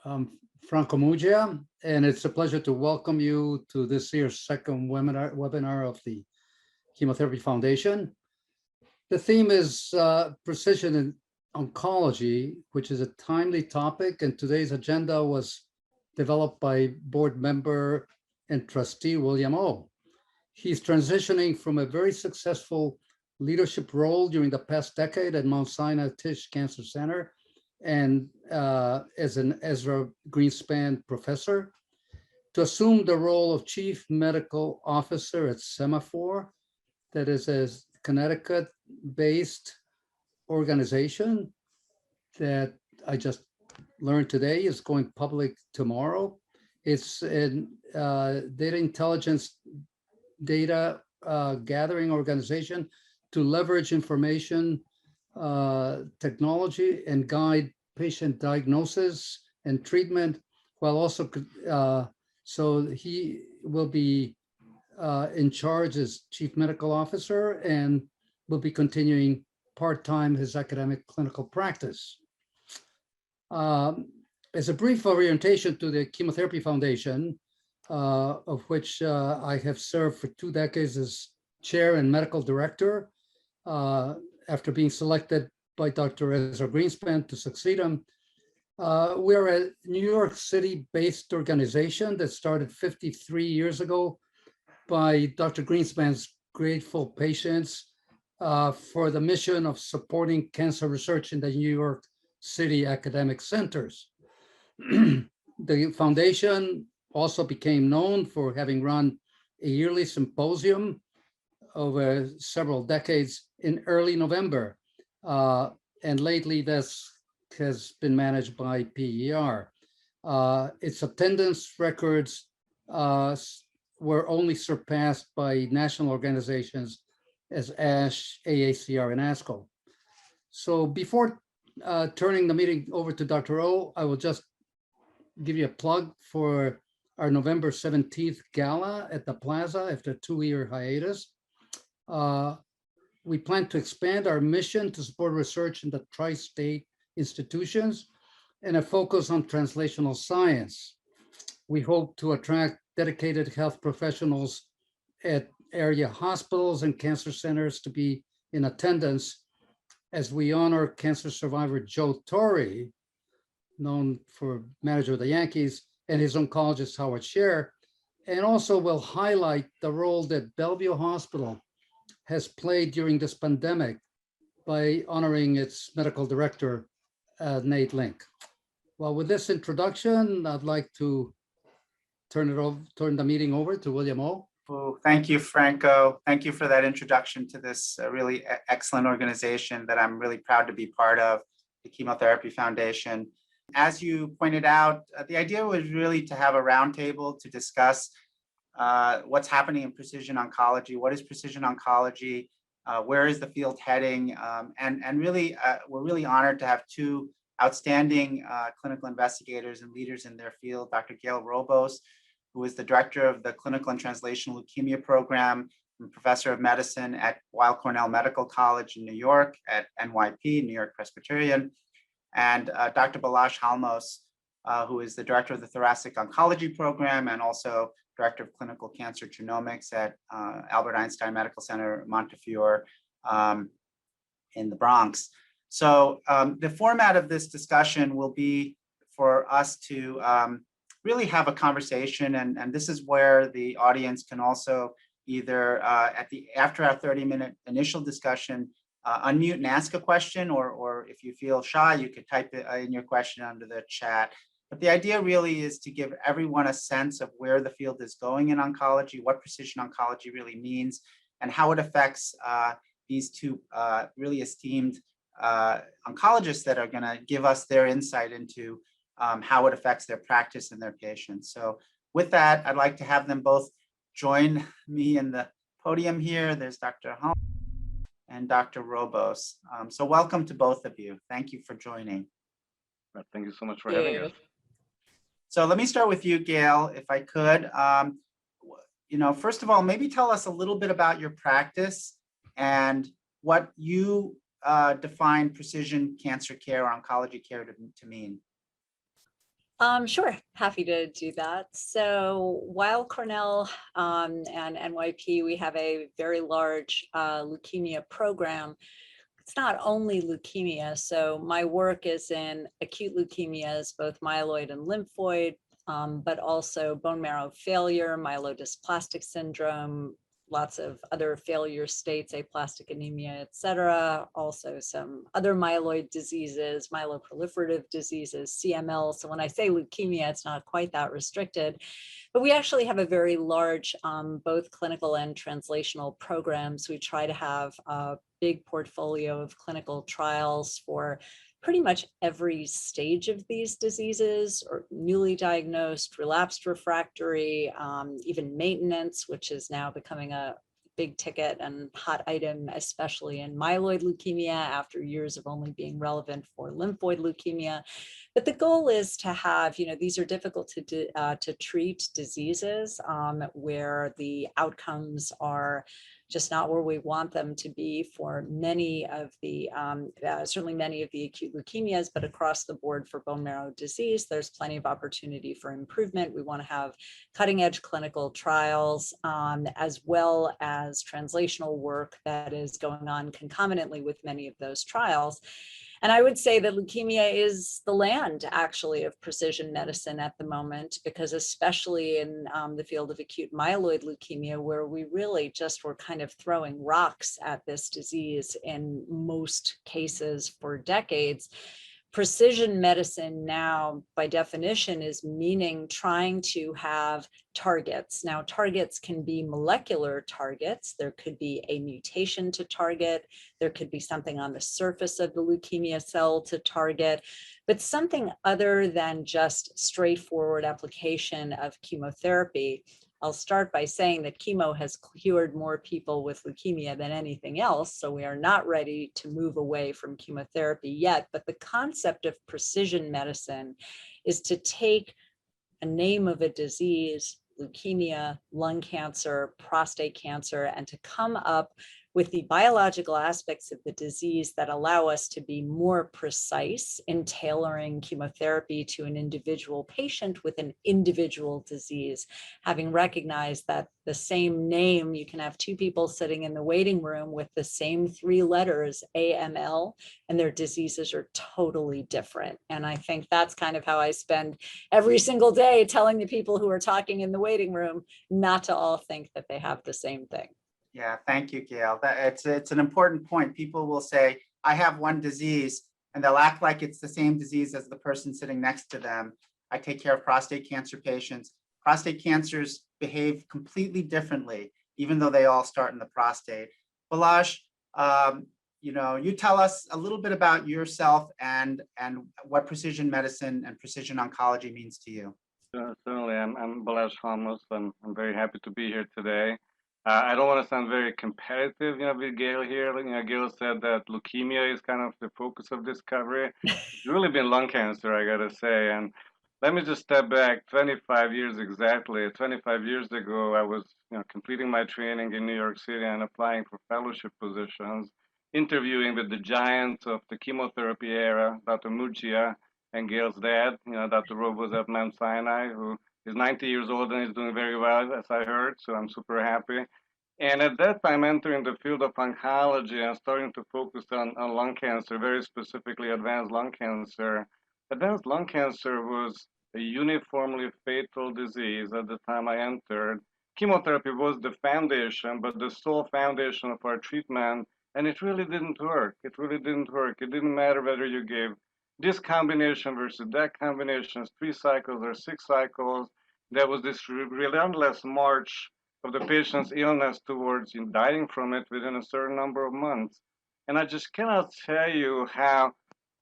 Franco Muggia, and it's a pleasure to welcome you to this year's second webinar of the Chemotherapy Foundation. The theme is precision in oncology, which is a timely topic, and today's agenda was developed by board member and trustee William O. He's transitioning from a very successful leadership role during the past decade at Mount Sinai Tisch Cancer Center and as an Ezra Greenspan professor, to assume the role of chief medical officer at Semaphore, that is a Connecticut-based organization that I just learned today is going public tomorrow. It's a data intelligence data gathering organization to leverage information technology and guide patient diagnosis and treatment, while also so he will be in charge as chief medical officer and will be continuing part-time his academic clinical practice. As a brief orientation to the Chemotherapy Foundation, of which I have served for 2 decades as chair and medical director, after being selected by Dr. Ezra Greenspan to succeed him. We are a New York City-based organization that started 53 years ago by Dr. Greenspan's grateful patients for the mission of supporting cancer research in the New York City academic centers. The foundation also became known for having run a yearly symposium over several decades in early November. And lately this has been managed by PER. Its attendance records were only surpassed by national organizations as ASH, AACR, and ASCO. So before turning the meeting over to Dr. O, I will just give you a plug for our November 17th gala at the Plaza after a 2-year hiatus. We plan to expand our mission to support research in the tri-state institutions and a focus on translational science. We hope to attract dedicated health professionals at area hospitals and cancer centers to be in attendance as we honor cancer survivor Joe Torre, known for manager of the Yankees, and his oncologist Howard Scher, and also will highlight the role that Bellevue Hospital has played during this pandemic by honoring its medical director, Nate Link. Well, with this introduction, I'd like to turn the meeting over to William O. Well, thank you, Franco. Thank you for that introduction to this really excellent organization that I'm really proud to be part of, the Chemotherapy Foundation. As you pointed out, the idea was really to have a roundtable to discuss what's happening in precision oncology. What is precision oncology? Where is the field heading? And really, we're really honored to have 2 outstanding clinical investigators and leaders in their field, Dr. Gail Robos, who is the director of the Clinical and Translational Leukemia Program and professor of medicine at Weill Cornell Medical College in New York, at NYP, New York Presbyterian, and Dr. Balazs Halmos, who is the director of the Thoracic Oncology Program and also director of clinical cancer genomics at Albert Einstein Medical Center, Montefiore in the Bronx. So the format of this discussion will be for us to really have a conversation, and this is where the audience can also either after our 30-minute initial discussion, unmute and ask a question, or if you feel shy, you could type in your question under the chat. But the idea really is to give everyone a sense of where the field is going in oncology, what precision oncology really means, and how it affects these 2 really esteemed oncologists that are going to give us their insight into how it affects their practice and their patients. So with that, I'd like to have them both join me in the podium here. There's Dr. Holm and Dr. Robos. So welcome to both of you. Thank you for joining. Thank you so much for having us. So let me start with you, Gail, if I could. First of all, maybe tell us a little bit about your practice and what you define precision cancer care or oncology care to mean. Sure, happy to do that. So while Cornell and NYP, we have a very large leukemia program. It's not only leukemia. So my work is in acute leukemias, both myeloid and lymphoid, but also bone marrow failure, myelodysplastic syndrome, lots of other failure states, aplastic anemia, et cetera. Also some other myeloid diseases, myeloproliferative diseases, CML. So when I say leukemia, it's not quite that restricted. But we actually have a very large, both clinical and translational programs. We try to have a big portfolio of clinical trials for pretty much every stage of these diseases, or newly diagnosed, relapsed refractory, even maintenance, which is now becoming a big ticket and hot item, especially in myeloid leukemia after years of only being relevant for lymphoid leukemia. But the goal is to have, these are difficult to treat diseases where the outcomes are just not where we want them to be for many of the, certainly many of the acute leukemias, but across the board for bone marrow disease, there's plenty of opportunity for improvement. We want to have cutting edge clinical trials, as well as translational work that is going on concomitantly with many of those trials. And I would say that leukemia is the land, actually, of precision medicine at the moment, because especially in the field of acute myeloid leukemia, where we really just were kind of throwing rocks at this disease in most cases for decades. Precision medicine now, by definition, is meaning trying to have targets. Now, targets can be molecular targets. There could be a mutation to target. There could be something on the surface of the leukemia cell to target, but something other than just straightforward application of chemotherapy. I'll start by saying that chemo has cured more people with leukemia than anything else, so we are not ready to move away from chemotherapy yet. But the concept of precision medicine is to take a name of a disease, leukemia, lung cancer, prostate cancer, and to come up with the biological aspects of the disease that allow us to be more precise in tailoring chemotherapy to an individual patient with an individual disease, having recognized that the same name, you can have two people sitting in the waiting room with the same three letters, AML, and their diseases are totally different. And I think that's kind of how I spend every single day telling the people who are talking in the waiting room not to all think that they have the same thing. Yeah, thank you, Gail. It's an important point. People will say, I have one disease, and they'll act like it's the same disease as the person sitting next to them. I take care of prostate cancer patients. Prostate cancers behave completely differently, even though they all start in the prostate. Balazs, you tell us a little bit about yourself and what precision medicine and precision oncology means to you. Certainly, I'm Balazs Ramos, and I'm very happy to be here today. I don't want to sound very competitive, with Gail here. Gail said that leukemia is kind of the focus of discovery. It's really been lung cancer, I gotta say. And let me just step back 25 years exactly. 25 years ago, I was, completing my training in New York City and applying for fellowship positions, interviewing with the giants of the chemotherapy era, Dr. Murgia and Gail's dad, Dr. Rowe was at Mount Sinai, who is 90 years old and is doing very well, as I heard, so I'm super happy. And at that time, entering the field of oncology and starting to focus on lung cancer, very specifically advanced lung cancer. Advanced lung cancer was a uniformly fatal disease at the time I entered. Chemotherapy was the foundation, but the sole foundation of our treatment, and it really didn't work. It really didn't work. It didn't matter whether you gave this combination versus that combination, 3 cycles or 6 cycles. There was this relentless march of the patient's illness towards dying from it within a certain number of months. And I just cannot tell you how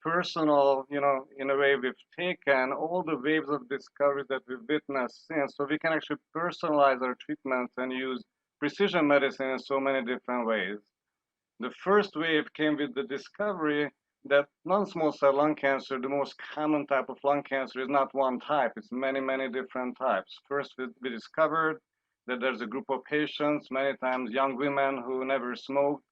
personal, in a way we've taken all the waves of discovery that we've witnessed since, so we can actually personalize our treatments and use precision medicine in so many different ways. The first wave came with the discovery that non-small cell lung cancer, the most common type of lung cancer, is not one type. It's many, many different types. First, we discovered that there's a group of patients, many times young women who never smoked,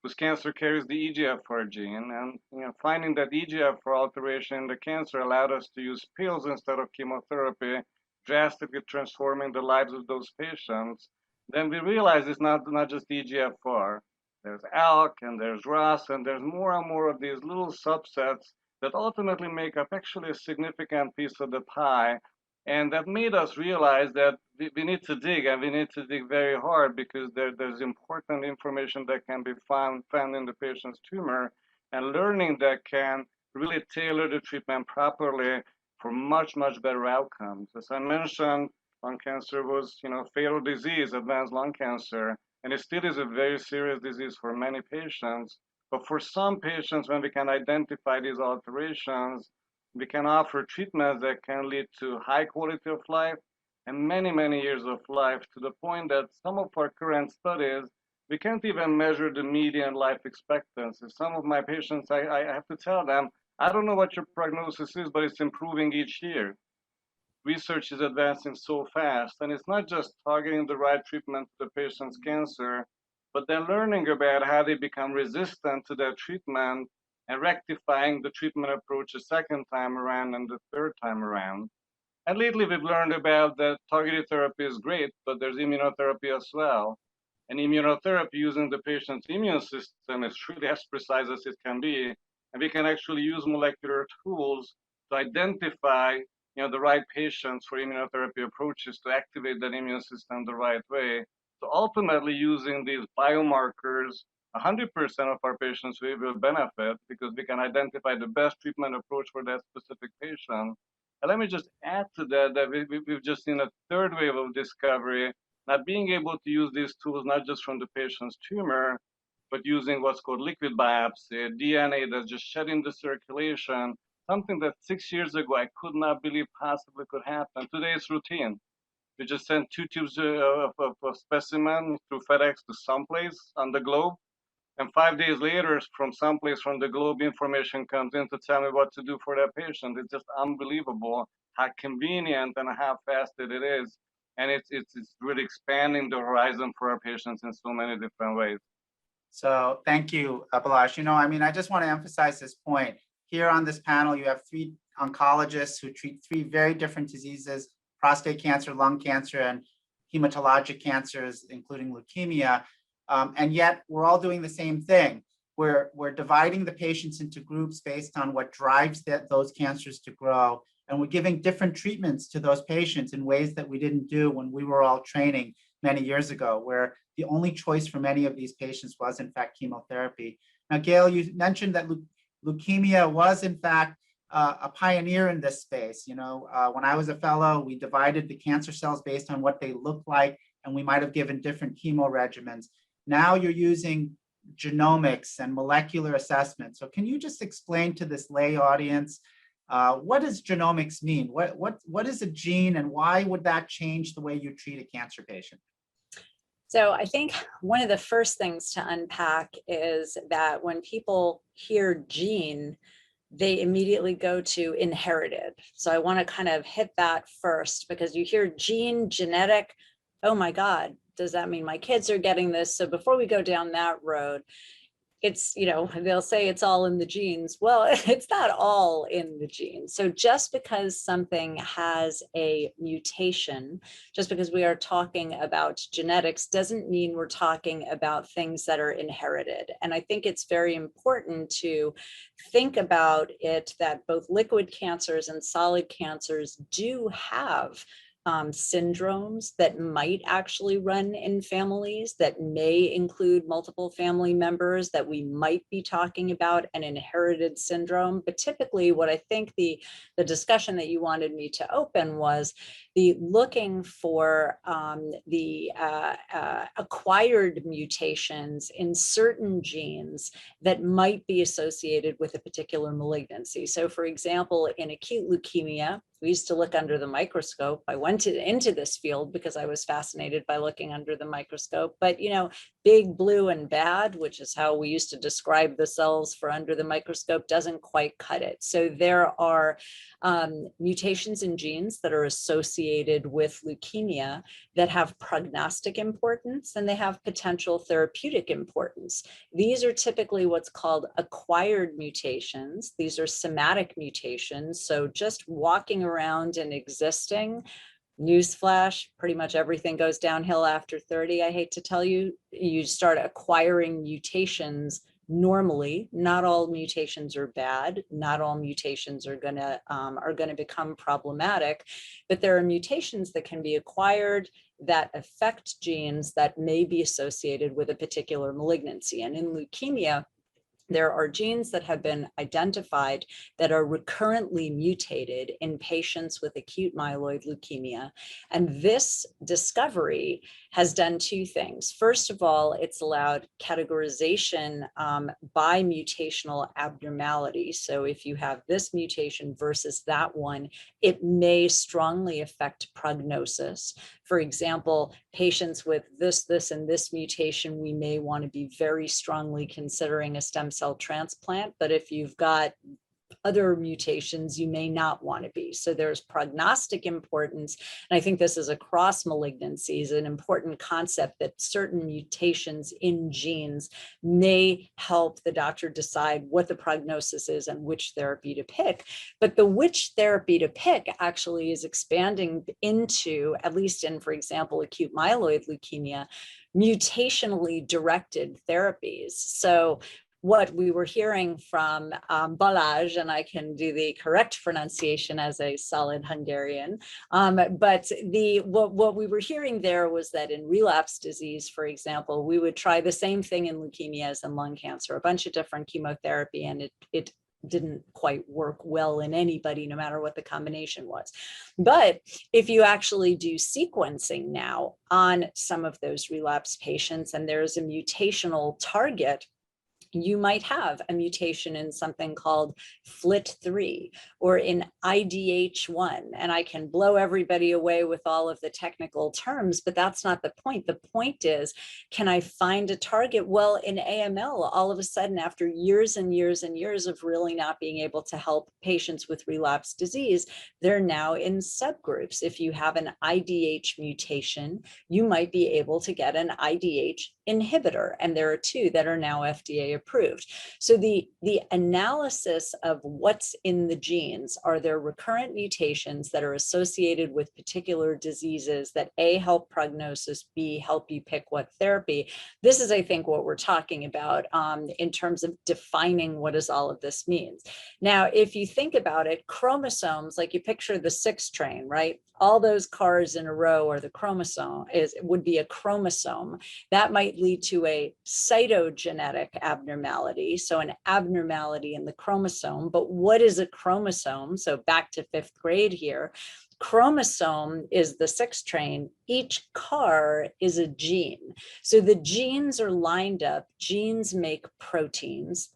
whose cancer carries the EGFR gene. And finding that EGFR alteration in the cancer allowed us to use pills instead of chemotherapy, drastically transforming the lives of those patients. Then we realized it's not just EGFR. There's ALK and there's ROS, and there's more and more of these little subsets that ultimately make up actually a significant piece of the pie. And that made us realize that we need to dig, and we need to dig very hard, because there's important information that can be found in the patient's tumor, and learning that can really tailor the treatment properly for much, much better outcomes. As I mentioned, lung cancer was, fatal disease, advanced lung cancer, and it still is a very serious disease for many patients. But for some patients, when we can identify these alterations, we can offer treatments that can lead to high quality of life and many, many years of life, to the point that some of our current studies, we can't even measure the median life expectancy. Some of my patients, I have to tell them, I don't know what your prognosis is, but it's improving each year. Research is advancing so fast, and it's not just targeting the right treatment to the patient's cancer, but then learning about how they become resistant to that treatment and rectifying the treatment approach a second time around and the third time around. And lately we've learned about that targeted therapy is great, but there's immunotherapy as well. And immunotherapy using the patient's immune system is truly as precise as it can be. And we can actually use molecular tools to identify the right patients for immunotherapy approaches to activate that immune system the right way. So ultimately, using these biomarkers, 100% of our patients will benefit, because we can identify the best treatment approach for that specific patient. And let me just add to that we've just seen a third wave of discovery, not being able to use these tools not just from the patient's tumor, but using what's called liquid biopsy, DNA that's just shed in the circulation, something that 6 years ago I could not believe possibly could happen. Today it's routine. We just send 2 tubes of specimen through FedEx to someplace on the globe, and 5 days later, from someplace from the globe, information comes in to tell me what to do for that patient. It's just unbelievable how convenient and how fast it is. And it's really expanding the horizon for our patients in so many different ways. So thank you, Balazs. I just want to emphasize this point. Here on this panel, you have 3 oncologists who treat 3 very different diseases: prostate cancer, lung cancer, and hematologic cancers, including leukemia. And yet we're all doing the same thing. We're dividing the patients into groups based on what drives those cancers to grow. And we're giving different treatments to those patients in ways that we didn't do when we were all training many years ago, where the only choice for many of these patients was, in fact, chemotherapy. Now, Gail, you mentioned that leukemia was, in fact, a pioneer in this space. When I was a fellow, we divided the cancer cells based on what they looked like, and we might have given different chemo regimens. Now you're using genomics and molecular assessment. So can you just explain to this lay audience, what does genomics mean? What is a gene, and why would that change the way you treat a cancer patient? So I think one of the first things to unpack is that when people hear gene, they immediately go to inherited. So I want to kind of hit that first, because you hear gene, genetic, oh my God, does that mean my kids are getting this? So before we go down that road, it's, they'll say it's all in the genes. Well, it's not all in the genes. So just because something has a mutation, just because we are talking about genetics, doesn't mean we're talking about things that are inherited. And I think it's very important to think about it that both liquid cancers and solid cancers do have syndromes that might actually run in families, that may include multiple family members, that we might be talking about an inherited syndrome. But typically what I think the discussion that you wanted me to open was the looking for the acquired mutations in certain genes that might be associated with a particular malignancy. So for example, in acute leukemia, We used to look under the microscope. I went into this field because I was fascinated by looking under the microscope. But, big, blue, and bad, which is how we used to describe the cells for under the microscope, doesn't quite cut it. So there are mutations in genes that are associated with leukemia that have prognostic importance, and they have potential therapeutic importance. These are typically what's called acquired mutations. These are somatic mutations. So just walking around and existing, newsflash, pretty much everything goes downhill after 30. I hate to tell you, you start acquiring mutations normally. Not all mutations are bad. Not all mutations are gonna become problematic, but there are mutations that can be acquired that affect genes that may be associated with a particular malignancy. And in leukemia, there are genes that have been identified that are recurrently mutated in patients with acute myeloid leukemia. And this discovery has done two things. First of all, it's allowed categorization by mutational abnormality. So if you have this mutation versus that one, it may strongly affect prognosis. For example, patients with this, and this mutation, we may want to be very strongly considering a stem cell transplant. But if you've got other mutations, you may not want to be. So there's prognostic importance. And I think this is across malignancies, an important concept that certain mutations in genes may help the doctor decide what the prognosis is and which therapy to pick. But the which therapy to pick actually is expanding into, at least in, for example, acute myeloid leukemia, mutationally directed therapies. So what we were hearing from Balázs, and I can do the correct pronunciation as a solid Hungarian, but what we were hearing there was that in relapse disease, for example, we would try the same thing in leukemia as in lung cancer, a bunch of different chemotherapy, and it didn't quite work well in anybody, no matter what the combination was. But if you actually do sequencing now on some of those relapse patients, and there's a mutational target, you might have a mutation in something called FLT3 or in IDH1. And I can blow everybody away with all of the technical terms, but that's not the point. The point is, can I find a target? Well, in AML, all of a sudden, after years and years and years of really not being able to help patients with relapse disease, they're now in subgroups. If you have an IDH mutation, you might be able to get an IDH inhibitor. And there are two that are now FDA approved. So the analysis of what's in the genes, are there recurrent mutations that are associated with particular diseases that A, help prognosis, B, help you pick what therapy. This is, I think, what we're talking about in terms of defining what does all of this means. Now, if you think about it, chromosomes, like you picture the 6 train, right? All those cars in a row are the chromosome, would be a chromosome. That might lead to a cytogenetic abnormality, so an abnormality in the chromosome. But what is a chromosome? So back to 5th grade here. Chromosome is the 6 train. Each car is a gene. So the genes are lined up. Genes make proteins.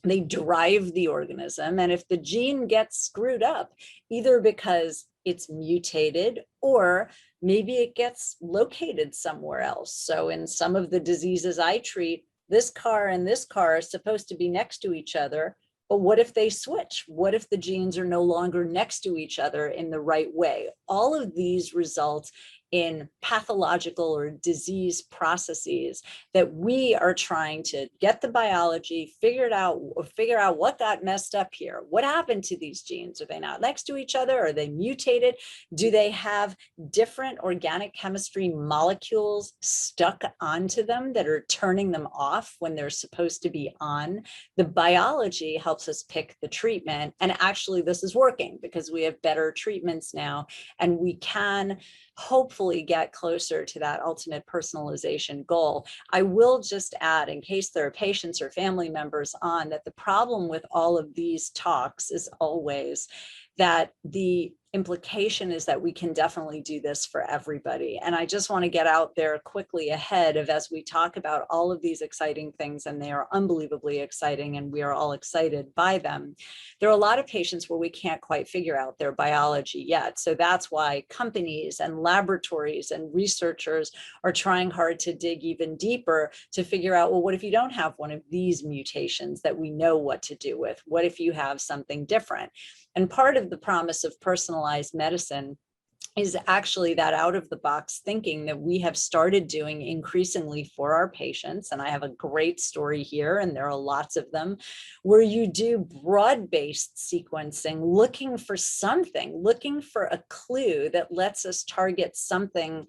They drive the organism. And if the gene gets screwed up, either because it's mutated or maybe it gets located somewhere else. So in some of the diseases I treat, this car and this car are supposed to be next to each other. But what if they switch? What if the genes are no longer next to each other in the right way? All of these result in pathological or disease processes that we are trying to get the biology figured out, or figure out what got messed up here. What happened to these genes? Are they not next to each other? Are they mutated? Do they have different organic chemistry molecules stuck onto them that are turning them off when they're supposed to be on? The biology helps us pick the treatment. And actually, this is working because we have better treatments now, and we can hopefully get closer to that ultimate personalization goal. I will just add, in case there are patients or family members on, that the problem with all of these talks is always that the implication is that we can definitely do this for everybody. And I just want to get out there quickly ahead of, as we talk about all of these exciting things, and they are unbelievably exciting, and we are all excited by them. There are a lot of patients where we can't quite figure out their biology yet. So that's why companies and laboratories and researchers are trying hard to dig even deeper to figure out, well, what if you don't have one of these mutations that we know what to do with? What if you have something different? And part of the promise of personalized medicine is actually that out of the box thinking that we have started doing increasingly for our patients. And I have a great story here, and there are lots of them, where you do broad-based sequencing, looking for something, looking for a clue that lets us target something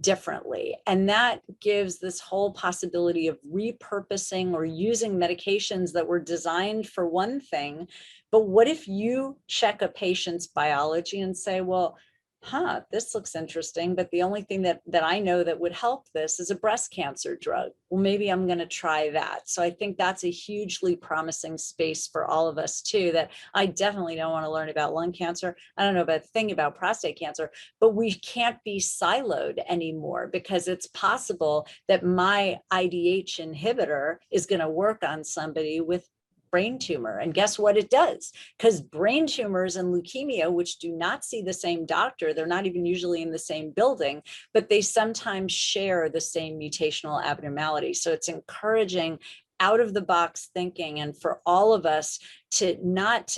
differently. And that gives this whole possibility of repurposing or using medications that were designed for one thing. But what if you check a patient's biology and say, well, this looks interesting, but the only thing that I know that would help this is a breast cancer drug. Well, maybe I'm going to try that. So I think that's a hugely promising space for all of us too, that I definitely don't want to learn about lung cancer. I don't know about a thing about prostate cancer, but we can't be siloed anymore, because it's possible that my IDH inhibitor is going to work on somebody with brain tumor. And guess what it does? Because brain tumors and leukemia, which do not see the same doctor, they're not even usually in the same building, but they sometimes share the same mutational abnormality. So it's encouraging out of the box thinking, and for all of us to not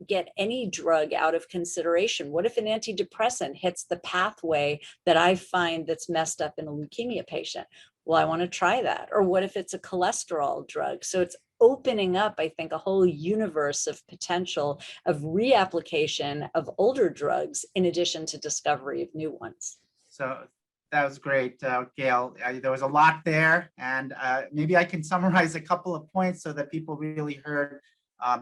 get any drug out of consideration. What if an antidepressant hits the pathway that I find that's messed up in a leukemia patient? Well, I want to try that. Or what if it's a cholesterol drug? So it's opening up, I think, a whole universe of potential of reapplication of older drugs in addition to discovery of new ones. So that was great, Gail. There was a lot there, and maybe I can summarize a couple of points so that people really heard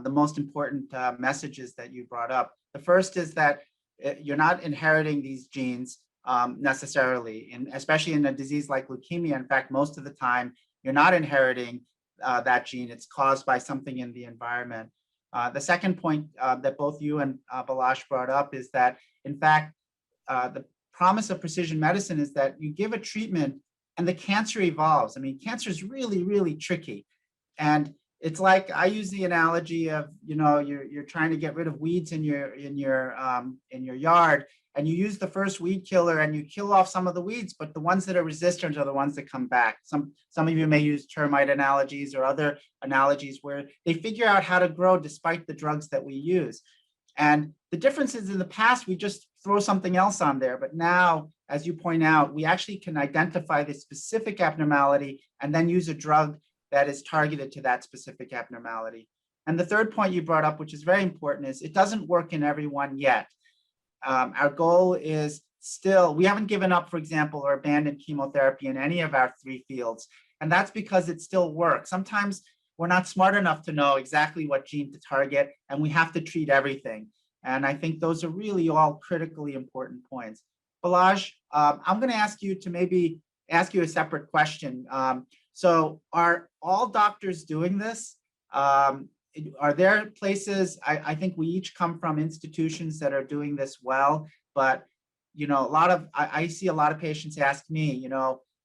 the most important messages that you brought up. The first is that you're not inheriting these genes necessarily, and especially in a disease like leukemia. In fact, most of the time, you're not inheriting that gene. It's caused by something in the environment. The second point that both you and Balazs brought up is that, in fact, the promise of precision medicine is that you give a treatment and the cancer evolves. I mean, cancer is really, really tricky. And it's like, I use the analogy of, you're trying to get rid of weeds in your yard, and you use the first weed killer and you kill off some of the weeds, but the ones that are resistant are the ones that come back. Some of you may use termite analogies or other analogies where they figure out how to grow despite the drugs that we use. And the difference is, in the past, we just throw something else on there. But now, as you point out, we actually can identify the specific abnormality and then use a drug that is targeted to that specific abnormality. And the third point you brought up, which is very important, is it doesn't work in everyone yet. Our goal is still, we haven't given up, for example, or abandoned chemotherapy in any of our 3 fields. And that's because it still works. Sometimes we're not smart enough to know exactly what gene to target, and we have to treat everything. And I think those are really all critically important points. Balazs, I'm going to ask you to maybe ask you a separate question. So are all doctors doing this? Are there places, I think we each come from institutions that are doing this well, but I see a lot of patients ask me,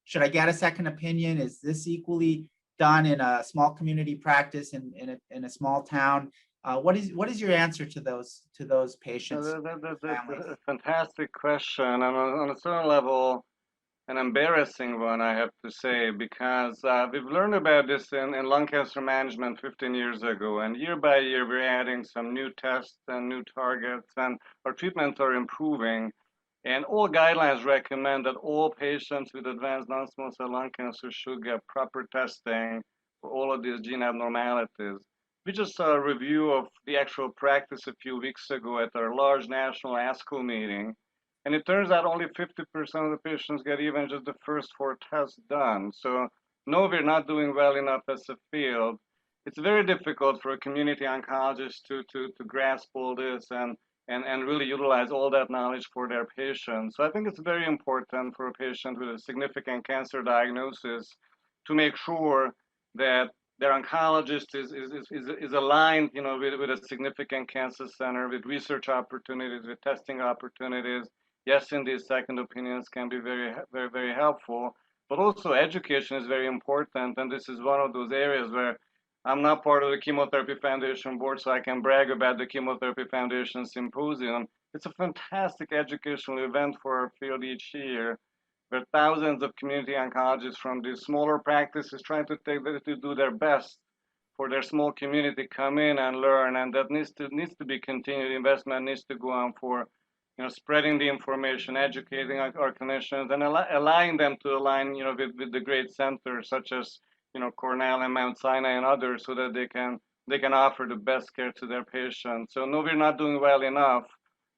should I get a second opinion? Is this equally done in a small community practice in a small town? What is your answer to those patients? That's a fantastic question, and on a certain level, an embarrassing one, I have to say, because we've learned about this in lung cancer management 15 years ago, and year by year we're adding some new tests and new targets, and our treatments are improving. And all guidelines recommend that all patients with advanced non-small cell lung cancer should get proper testing for all of these gene abnormalities. We just saw a review of the actual practice a few weeks ago at our large national ASCO meeting. And it turns out only 50% of the patients get even just the first 4 tests done. So no, we're not doing well enough as a field. It's very difficult for a community oncologist to grasp all this and really utilize all that knowledge for their patients. So I think it's very important for a patient with a significant cancer diagnosis to make sure that their oncologist is aligned, with a significant cancer center, with research opportunities, with testing opportunities. Yes, indeed, second opinions can be very, very, very helpful, but also education is very important. And this is one of those areas where I'm not part of the Chemotherapy Foundation board, so I can brag about the Chemotherapy Foundation Symposium. It's a fantastic educational event for our field each year, where thousands of community oncologists from these smaller practices trying to do their best for their small community come in and learn, and that needs to be continued. Investment needs to go on for spreading the information, educating our clinicians, and allowing them to align with the great centers such as Cornell and Mount Sinai and others, so that they can offer the best care to their patients. So no, we're not doing well enough,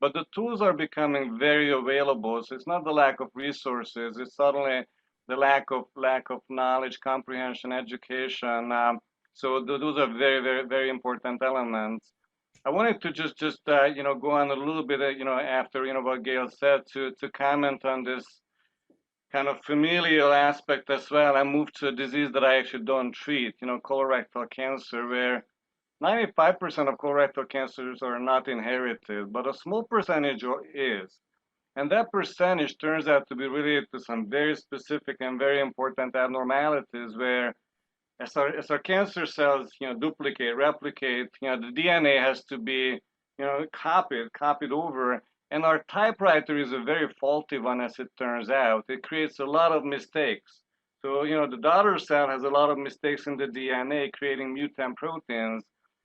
but the tools are becoming very available. So it's not the lack of resources; it's certainly the lack of knowledge, comprehension, education. So those are very, very, very important elements. I wanted to just go on a little bit, after what Gail said, to comment on this kind of familial aspect as well. I moved to a disease that I actually don't treat, colorectal cancer, where 95% of colorectal cancers are not inherited, but a small percentage is. And that percentage turns out to be related to some very specific and very important abnormalities where as our cancer cells, duplicate, replicate, the DNA has to be, copied over. And our typewriter is a very faulty one, as it turns out. It creates a lot of mistakes. So, the daughter cell has a lot of mistakes in the DNA, creating mutant proteins.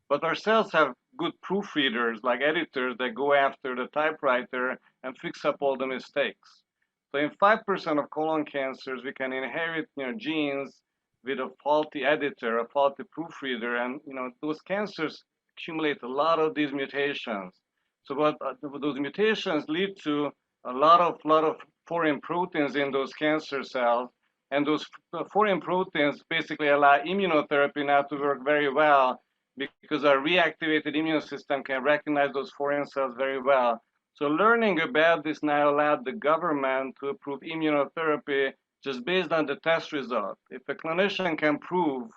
But our cells have good proofreaders, like editors, that go after the typewriter and fix up all the mistakes. So in 5% of colon cancers, we can inherit, genes with a faulty editor, a faulty proofreader, and those cancers accumulate a lot of these mutations. So what those mutations lead to a lot of foreign proteins in those cancer cells, and those foreign proteins basically allow immunotherapy now to work very well because our reactivated immune system can recognize those foreign cells very well. So learning about this now allowed the government to approve immunotherapy just based on the test result. If a clinician can prove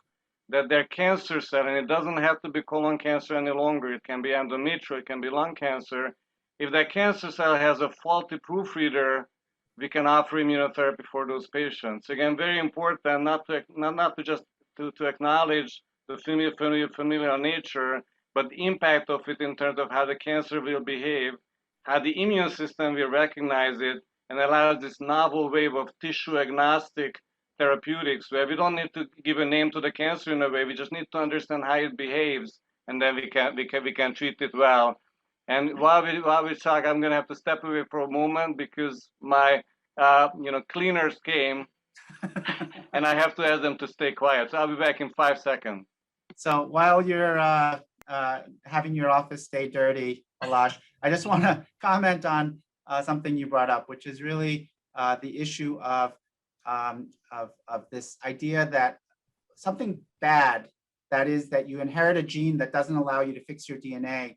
that their cancer cell, and it doesn't have to be colon cancer any longer, it can be endometrial, it can be lung cancer. If that cancer cell has a faulty proofreader, we can offer immunotherapy for those patients. Again, very important not to just to acknowledge the familial nature, but the impact of it in terms of how the cancer will behave, how the immune system will recognize it, and allows this novel wave of tissue agnostic therapeutics where we don't need to give a name to the cancer in a way, we just need to understand how it behaves, and then we can treat it well. And while we talk, I'm gonna have to step away for a moment because my cleaners came and I have to ask them to stay quiet. So I'll be back in 5 seconds. So while you're having your office stay dirty, Alash, I just want to comment on something you brought up, which is really the issue of this idea that something bad, that is that you inherit a gene that doesn't allow you to fix your DNA,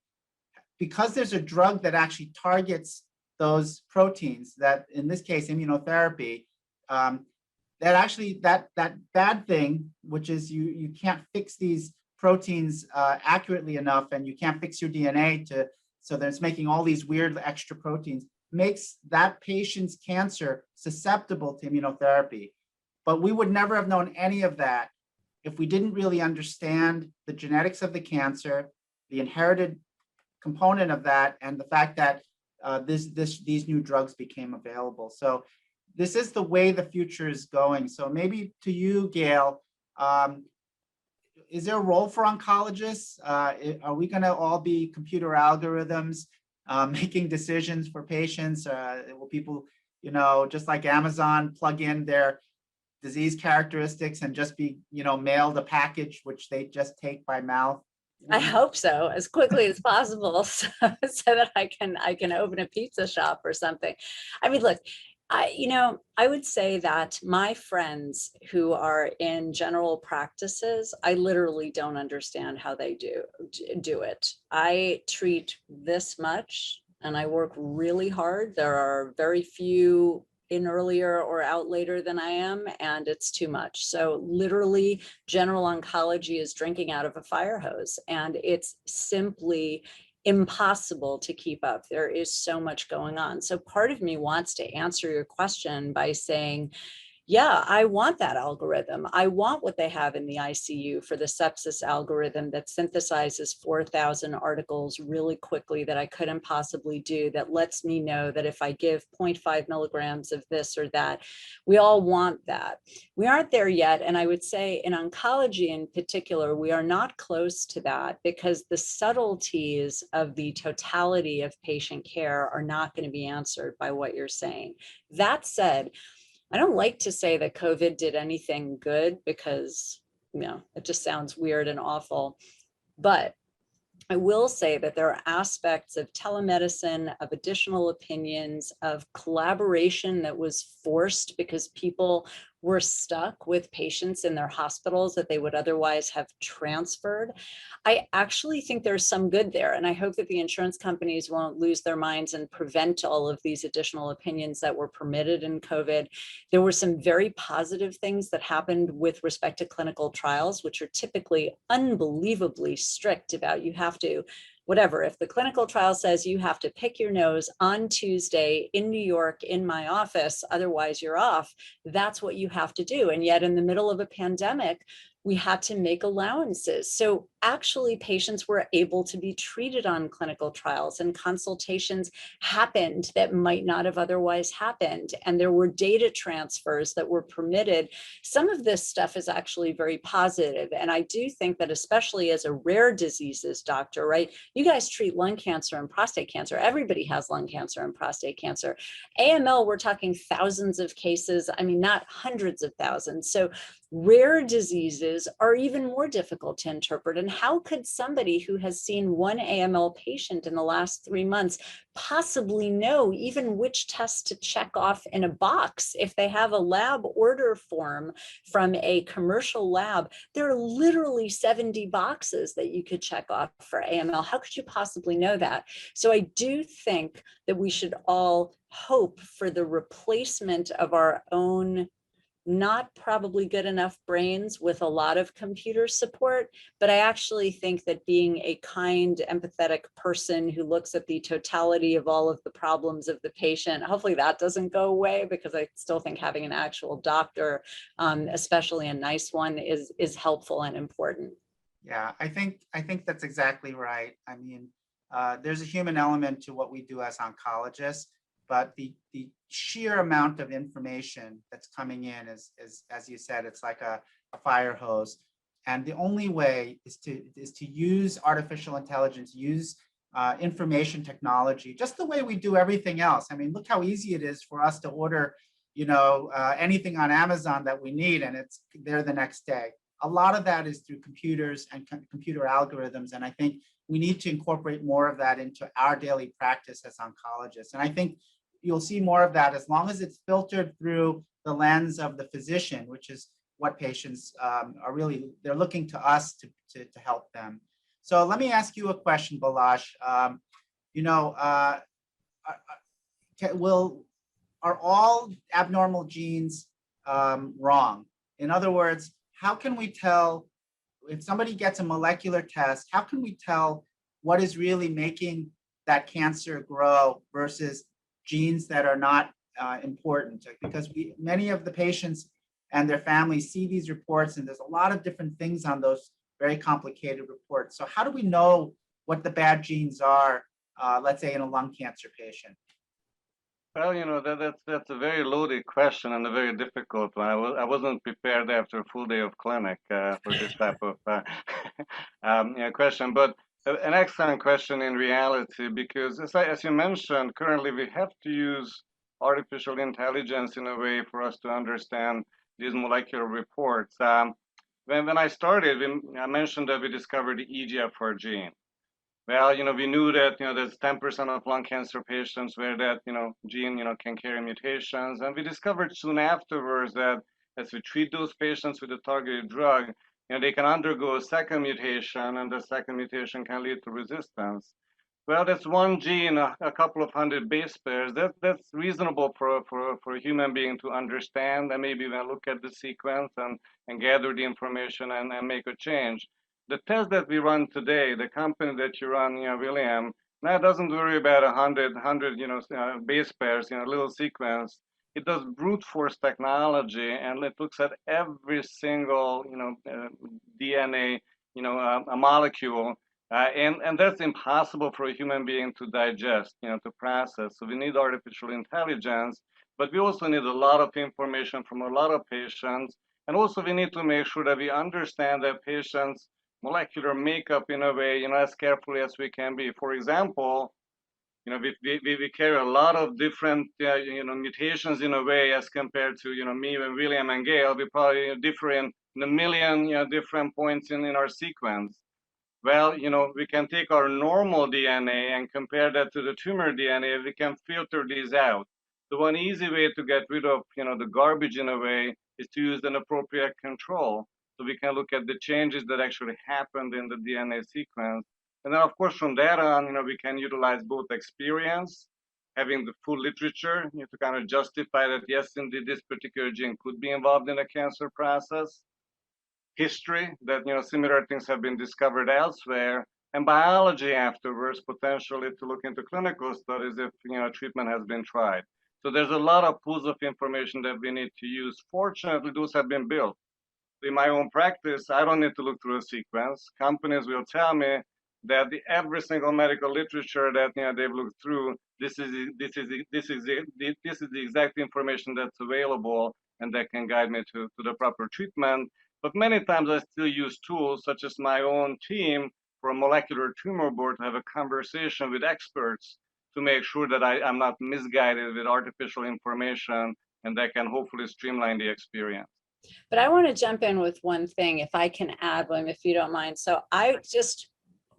because there's a drug that actually targets those proteins, that in this case immunotherapy, that actually that bad thing, which is you can't fix these proteins accurately enough, and you can't fix your DNA so that it's making all these weird extra proteins, makes that patient's cancer susceptible to immunotherapy. But we would never have known any of that if we didn't really understand the genetics of the cancer, the inherited component of that, and the fact that these new drugs became available. So this is the way the future is going. So maybe to you, Gail, is there a role for oncologists? Are we going to all be computer algorithms making decisions for patients? Will people, just like Amazon, plug in their disease characteristics and just be, mailed a package which they just take by mouth? I hope so, as quickly as possible, so that I can open a pizza shop or something. I mean, look, I would say that my friends who are in general practices, I literally don't understand how they do it. I treat this much and I work really hard. There are very few in earlier or out later than I am, and it's too much. So literally, general oncology is drinking out of a fire hose, and it's simply impossible to keep up. There is so much going on. So part of me wants to answer your question by saying, yeah, I want that algorithm. I want what they have in the ICU for the sepsis algorithm that synthesizes 4,000 articles really quickly that I couldn't possibly do, that lets me know that if I give 0.5 milligrams of this or that. We all want that. We aren't there yet. And I would say in oncology in particular, we are not close to that because the subtleties of the totality of patient care are not going to be answered by what you're saying. That said, I don't like to say that COVID did anything good because, it just sounds weird and awful. But I will say that there are aspects of telemedicine, of additional opinions, of collaboration that was forced because people were stuck with patients in their hospitals that they would otherwise have transferred. I actually think there's some good there, and I hope that the insurance companies won't lose their minds and prevent all of these additional opinions that were permitted in COVID. There were some very positive things that happened with respect to clinical trials, which are typically unbelievably strict about you have to, whatever, if the clinical trial says you have to pick your nose on Tuesday in New York in my office, otherwise you're off, that's what you have to do. And yet in the middle of a pandemic, we had to make allowances. So actually patients were able to be treated on clinical trials, and consultations happened that might not have otherwise happened. And there were data transfers that were permitted. Some of this stuff is actually very positive. And I do think that especially as a rare diseases doctor, right? You guys treat lung cancer and prostate cancer. Everybody has lung cancer and prostate cancer. AML, we're talking thousands of cases. I mean, not hundreds of thousands. So rare diseases are even more difficult to interpret. And how could somebody who has seen one AML patient in the last 3 months possibly know even which tests to check off in a box? If they have a lab order form from a commercial lab, there are literally 70 boxes that you could check off for AML. How could you possibly know that? So I do think that we should all hope for the replacement of our own not probably good enough brains with a lot of computer support, but I actually think that being a kind, empathetic person who looks at the totality of all of the problems of the patient, hopefully that doesn't go away, because I still think having an actual doctor, especially a nice one, is helpful and important. Yeah, I think that's exactly right. I mean, there's a human element to what we do as oncologists, but the sheer amount of information that's coming in is as you said, it's like a fire hose. And the only way is to use artificial intelligence, use information technology, just the way we do everything else. I mean, look how easy it is for us to order, anything on Amazon that we need, and it's there the next day. A lot of that is through computers and computer algorithms. And I think we need to incorporate more of that into our daily practice as oncologists. And I think you'll see more of that as long as it's filtered through the lens of the physician, which is what patients are really, they're looking to us to help them. So let me ask you a question, Balazs. Are all abnormal genes wrong? In other words, how can we tell if somebody gets a molecular test, how can we tell what is really making that cancer grow versus genes that are not important? Because many of the patients and their families see these reports, and there's a lot of different things on those very complicated reports. So how do we know what the bad genes are, let's say in a lung cancer patient? Well, that's a very loaded question and a very difficult one. I wasn't prepared after a full day of clinic for this type of question, but an excellent question in reality, because as you mentioned, currently we have to use artificial intelligence in a way for us to understand these molecular reports. When I started, I mentioned that we discovered the EGFR gene. Well, we knew that, there's 10% of lung cancer patients where that, gene, can carry mutations. And we discovered soon afterwards that as we treat those patients with a targeted drug, they can undergo a second mutation, and the second mutation can lead to resistance. Well, that's one gene, a couple of hundred base pairs. That's reasonable for a human being to understand and maybe even look at the sequence and gather the information and make a change. The test that we run today, the company that you run, William, now doesn't worry about 100, base pairs, little sequence. It does brute force technology, and it looks at every single, DNA, a molecule, and that's impossible for a human being to digest, to process. So we need artificial intelligence, but we also need a lot of information from a lot of patients. And also we need to make sure that we understand that patients' molecular makeup in a way, as carefully as we can be. For example, we carry a lot of different, mutations in a way as compared to, me and William and Gail. We probably differ in a million, different points in our sequence. Well, we can take our normal DNA and compare that to the tumor DNA. We can filter these out. The one easy way to get rid of, the garbage in a way is to use an appropriate control. So we can look at the changes that actually happened in the DNA sequence. And then, of course, from that on, we can utilize both experience, having the full literature, to kind of justify that, yes, indeed, this particular gene could be involved in a cancer process, history that similar things have been discovered elsewhere, and biology afterwards, potentially to look into clinical studies if treatment has been tried. So there's a lot of pools of information that we need to use. Fortunately, those have been built. In my own practice, I don't need to look through a sequence. Companies will tell me that every single medical literature that they've looked through, this is the exact information that's available, and that can guide me to the proper treatment. But many times I still use tools such as my own team for a molecular tumor board to have a conversation with experts to make sure that I'm not misguided with artificial information, and that can hopefully streamline the experience. But I want to jump in with one thing, if I can add, William, if you don't mind. So a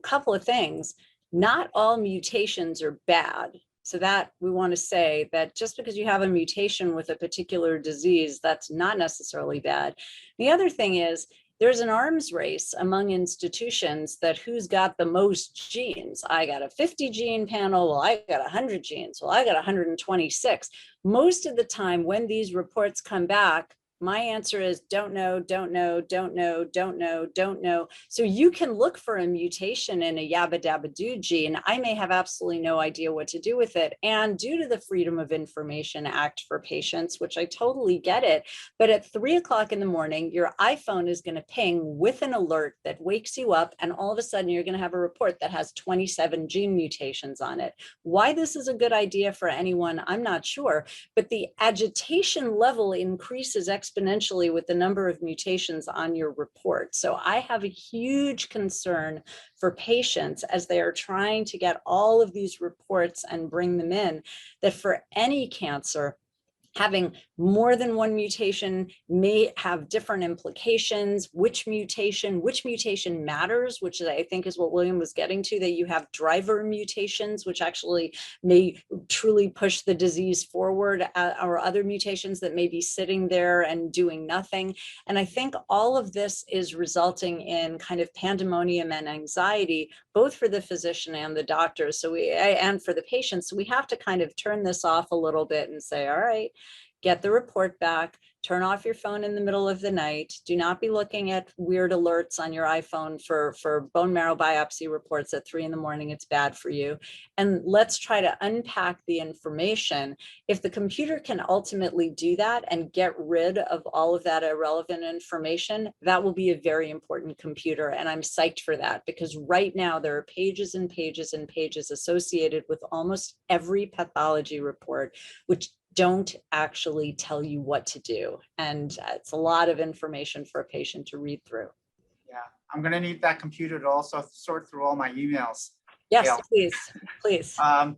couple of things. Not all mutations are bad. So that we want to say that just because you have a mutation with a particular disease, that's not necessarily bad. The other thing is there's an arms race among institutions that who's got the most genes. I got a 50 gene panel. Well, I got 100 genes. Well, I got 126. Most of the time when these reports come back, my answer is don't know, don't know, don't know, don't know, don't know. So you can look for a mutation in a yabba dabba doo gene. I may have absolutely no idea what to do with it. And due to the Freedom of Information Act for patients, which I totally get it, but at 3 o'clock in the morning, your iPhone is going to ping with an alert that wakes you up, and all of a sudden you're going to have a report that has 27 gene mutations on it. Why this is a good idea for anyone, I'm not sure, but the agitation level increases exponentially with the number of mutations on your report. So I have a huge concern for patients as they are trying to get all of these reports and bring them in, that for any cancer, having more than one mutation may have different implications. Which mutation matters, which I think is what William was getting to, that you have driver mutations, which actually may truly push the disease forward, or other mutations that may be sitting there and doing nothing. And I think all of this is resulting in kind of pandemonium and anxiety, both for the physician and the doctors. And for the patients. So we have to kind of turn this off a little bit and say, all right, get the report back, turn off your phone in the middle of the night. Do not be looking at weird alerts on your iPhone for bone marrow biopsy reports at 3 in the morning. It's bad for you. And let's try to unpack the information. If the computer can ultimately do that and get rid of all of that irrelevant information, that will be a very important computer. And I'm psyched for that, because right now there are pages and pages and pages associated with almost every pathology report, which don't actually tell you what to do. And it's a lot of information for a patient to read through. Yeah, I'm going to need that computer to also sort through all my emails. Yes, Gail. please. I'm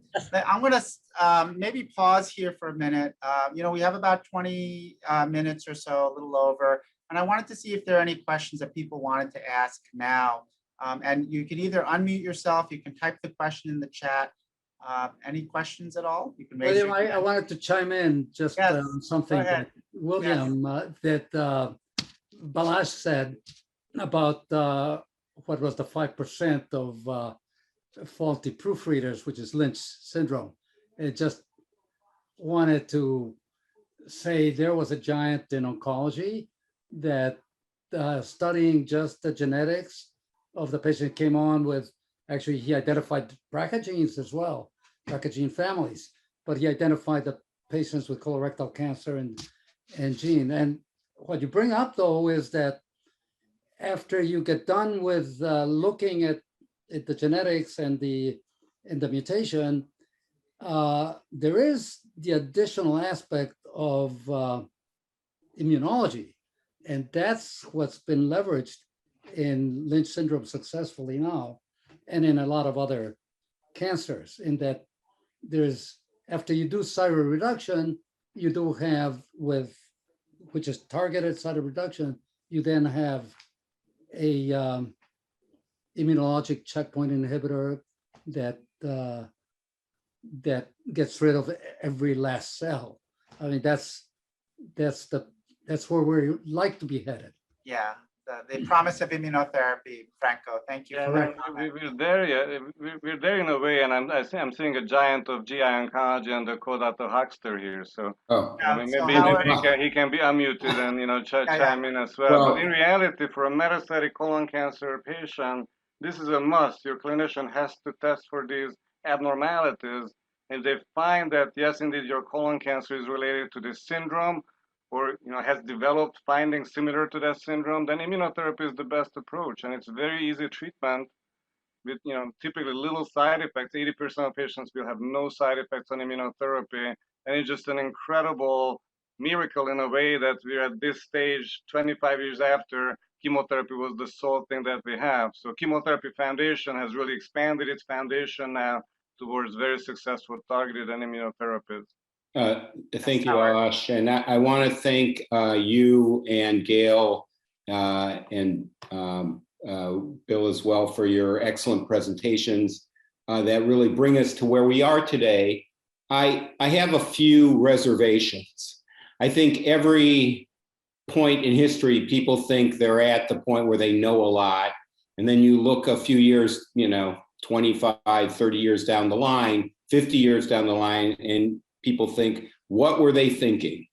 going to maybe pause here for a minute. We have about 20 minutes or so, a little over. And I wanted to see if there are any questions that people wanted to ask now. And you can either unmute yourself, you can type the question in the chat. Any questions at all? You can raise William, I wanted to chime in just Yes, something that William, that Balazs said about what was the 5% of faulty proofreaders, which is Lynch syndrome. It just wanted to say there was a giant in oncology that studying just the genetics of the patient came on with, actually he identified BRCA genes as well, BRCA gene families, but he identified the patients with colorectal cancer and gene. And what you bring up though is that after you get done with looking at the genetics and the mutation, there is the additional aspect of immunology, and that's what's been leveraged in Lynch syndrome successfully now, and in a lot of other cancers, in that there's, after you do cytoreduction, you do have which is targeted cytoreduction, you then have a immunologic checkpoint inhibitor that that gets rid of every last cell. I mean, that's where we like to be headed. Yeah, the promise of immunotherapy, Franco. Thank you Yeah, for no, that comment. we're there, yeah. We're there in a way, and I'm seeing a giant of GI oncology under Dr. Huckster here. So Oh, I Yeah, mean, so maybe Howard, he can be unmuted and yeah. chime in as well. Well- But in reality, for a metastatic colon cancer patient, this is a must. Your clinician has to test for these abnormalities. If they find that yes, indeed, your colon cancer is related to this syndrome, or has developed findings similar to that syndrome, then immunotherapy is the best approach, and it's very easy treatment with typically little side effects. 80% of patients will have no side effects on immunotherapy, and it's just an incredible miracle in a way that we're at this stage 25 years after chemotherapy was the sole thing that we have. So Chemotherapy Foundation has really expanded its foundation now towards very successful targeted and immunotherapies. Thank you, Ash. And I want to thank you and Gail and Bill as well for your excellent presentations that really bring us to where we are today. I have a few reservations. I think every point in history, people think they're at the point where they know a lot. And then you look a few years, 25, 30 years down the line, 50 years down the line, and people think, what were they thinking?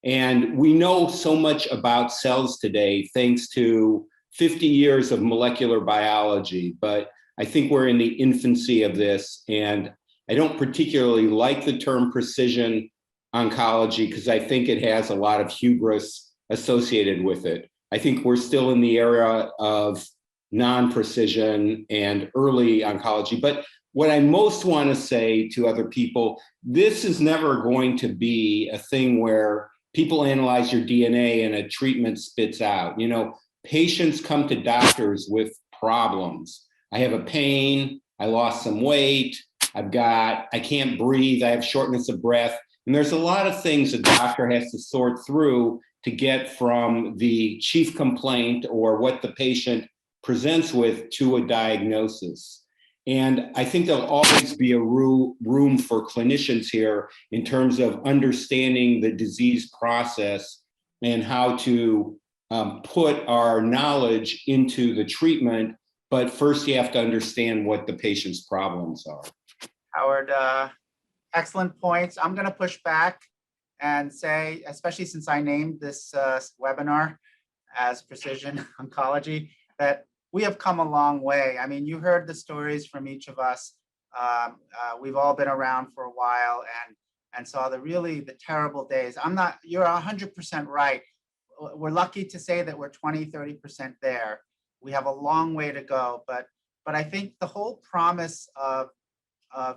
And we know so much about cells today, thanks to 50 years of molecular biology, but I think we're in the infancy of this. And I don't particularly like the term precision oncology because I think it has a lot of hubris associated with it. I think we're still in the era of non-precision and early oncology. But what I most want to say to other people, this is never going to be a thing where people analyze your DNA and a treatment spits out. Patients come to doctors with problems. I have a pain, I lost some weight, I can't breathe, I have shortness of breath. And there's a lot of things a doctor has to sort through to get from the chief complaint or what the patient presents with to a diagnosis. And I think there'll always be a room for clinicians here in terms of understanding the disease process and how to put our knowledge into the treatment. But first you have to understand what the patient's problems are. Howard, excellent points. I'm going to push back and say, especially since I named this webinar as Precision Oncology, that we have come a long way. I mean, you heard the stories from each of us. We've all been around for a while and saw the terrible days. You're 100% right. We're lucky to say that we're 20, 30% there. We have a long way to go, but I think the whole promise of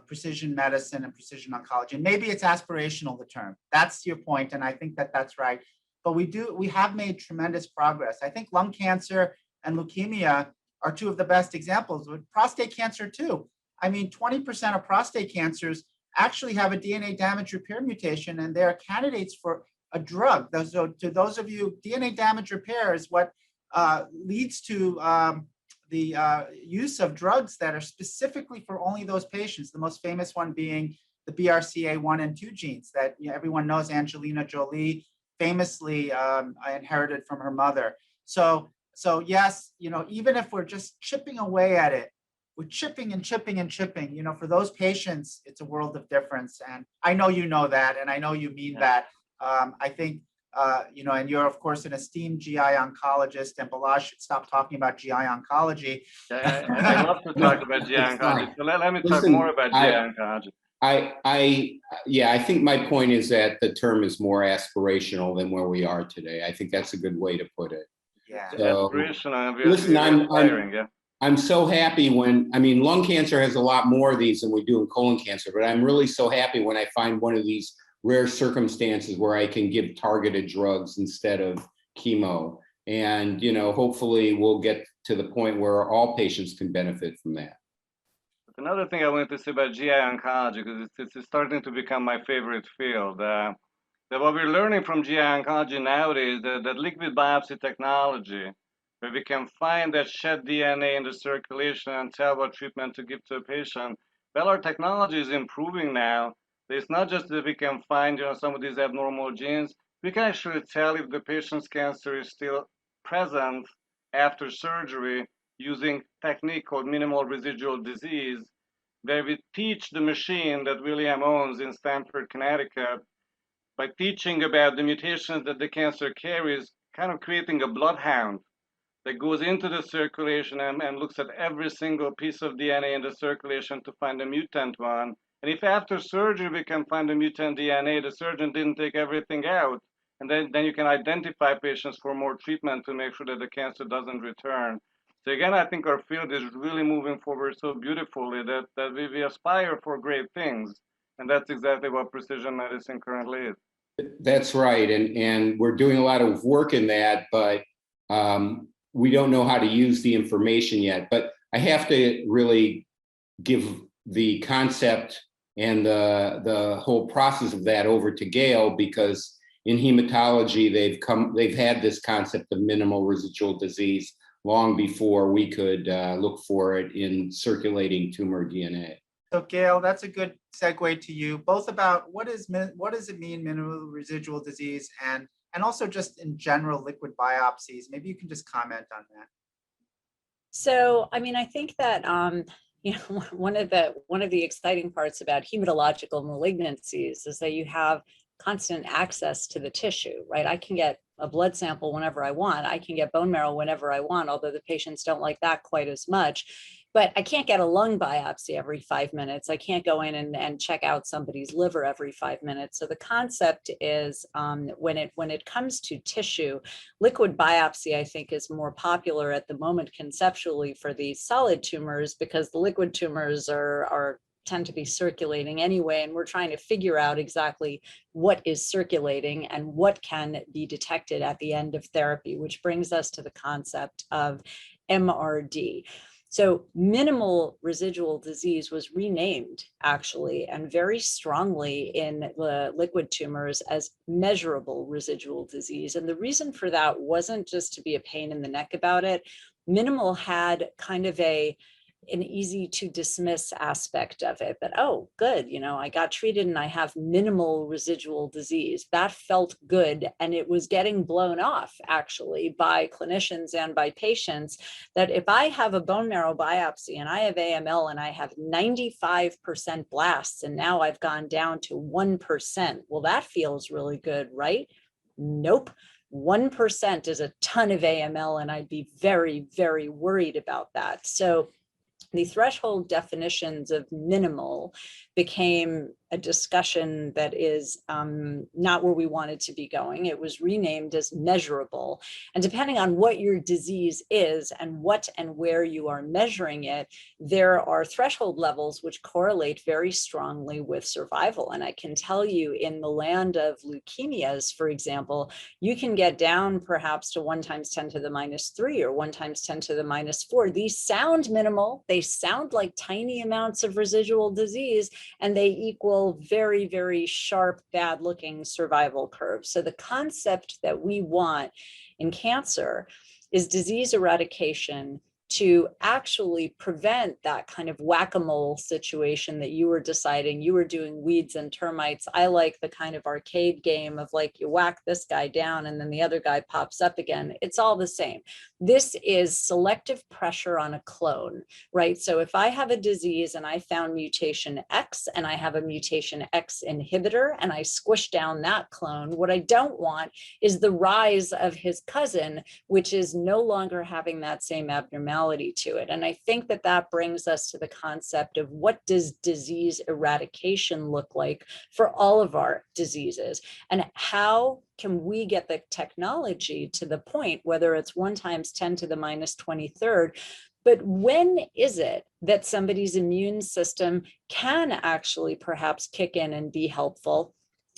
precision medicine and precision oncology, and maybe it's aspirational, the term, that's your point, and I think that that's right. But we have made tremendous progress. I think lung cancer and leukemia are two of the best examples, with prostate cancer too. I mean, 20% of prostate cancers actually have a DNA damage repair mutation, and they're candidates for a drug. So to those of you, DNA damage repair is what leads to the use of drugs that are specifically for only those patients, the most famous one being the BRCA1 and 2 genes that everyone knows Angelina Jolie famously inherited from her mother. So yes, even if we're just chipping away at it, with chipping and chipping and chipping, for those patients, it's a world of difference. And I know you know that, and I know you mean that. I think, and you're, of course, an esteemed GI oncologist, and Balazs should stop talking about GI oncology. I love to talk about GI oncology. So let me talk more about GI oncology. I think my point is that the term is more aspirational than where we are today. I think that's a good way to put it. Yeah. So, Aspirational. listen, I'm so happy lung cancer has a lot more of these than we do in colon cancer, but I'm really so happy when I find one of these rare circumstances where I can give targeted drugs instead of chemo. And, hopefully we'll get to the point where all patients can benefit from that. Another thing I wanted to say about GI oncology, because it's starting to become my favorite field. That what we're learning from GI oncology nowadays, that liquid biopsy technology, where we can find that shed DNA in the circulation and tell what treatment to give to a patient. Well, our technology is improving now. It's not just that we can find, some of these abnormal genes. We can actually tell if the patient's cancer is still present after surgery using technique called minimal residual disease, where we teach the machine that William owns in Stamford, Connecticut, by teaching about the mutations that the cancer carries, kind of creating a bloodhound that goes into the circulation and looks at every single piece of DNA in the circulation to find a mutant one. And if after surgery we can find a mutant DNA, the surgeon didn't take everything out, and then you can identify patients for more treatment to make sure that the cancer doesn't return. So again, I think our field is really moving forward so beautifully that we aspire for great things. And that's exactly what precision medicine currently is. That's right. And we're doing a lot of work in that, but we don't know how to use the information yet. But I have to really give the concept and the whole process of that over to Gail, because in hematology, they've had this concept of minimal residual disease long before we could look for it in circulating tumor DNA. So Gail, that's a good segue to you, both about what does it mean, minimal residual disease, and also just in general liquid biopsies. Maybe you can just comment on that. So, I think that one of the exciting parts about hematological malignancies is that you have constant access to the tissue, right? I can get a blood sample whenever I want. I can get bone marrow whenever I want, although the patients don't like that quite as much. But I can't get a lung biopsy every 5 minutes. I can't go in and check out somebody's liver every 5 minutes. So the concept is when it comes to tissue, liquid biopsy, I think, is more popular at the moment conceptually for these solid tumors, because the liquid tumors tend to be circulating anyway, and we're trying to figure out exactly what is circulating and what can be detected at the end of therapy, which brings us to the concept of MRD. So minimal residual disease was renamed, actually, and very strongly in the liquid tumors as measurable residual disease. And the reason for that wasn't just to be a pain in the neck about it. Minimal had kind of an easy to dismiss aspect of it, that, oh, good, I got treated and I have minimal residual disease. That felt good. And it was getting blown off, actually, by clinicians and by patients, that if I have a bone marrow biopsy and I have AML and I have 95% blasts, and now I've gone down to 1%, well, that feels really good, right? Nope. 1% is a ton of AML, and I'd be very, very worried about that. So the threshold definitions of minimal became a discussion that is not where we wanted to be going. It was renamed as measurable. And depending on what your disease is and what and where you are measuring it, there are threshold levels which correlate very strongly with survival. And I can tell you, in the land of leukemias, for example, you can get down perhaps to 1 × 10⁻³ or 1 × 10⁻⁴. These sound minimal. They sound like tiny amounts of residual disease, and they equal very, very sharp, bad looking survival curves. So the concept that we want in cancer is disease eradication to actually prevent that kind of whack-a-mole situation that you were deciding. You were doing weeds and termites. I like the kind of arcade game of like you whack this guy down and then the other guy pops up again. It's all the same. This is selective pressure on a clone, right? So if I have a disease and I found mutation X and I have a mutation X inhibitor and I squish down that clone, what I don't want is the rise of his cousin, which is no longer having that same abnormality to it. And I think that that brings us to the concept of what does disease eradication look like for all of our diseases, and how can we get the technology to the point, whether it's 1 × 10⁻23rd, but when is it that somebody's immune system can actually perhaps kick in and be helpful?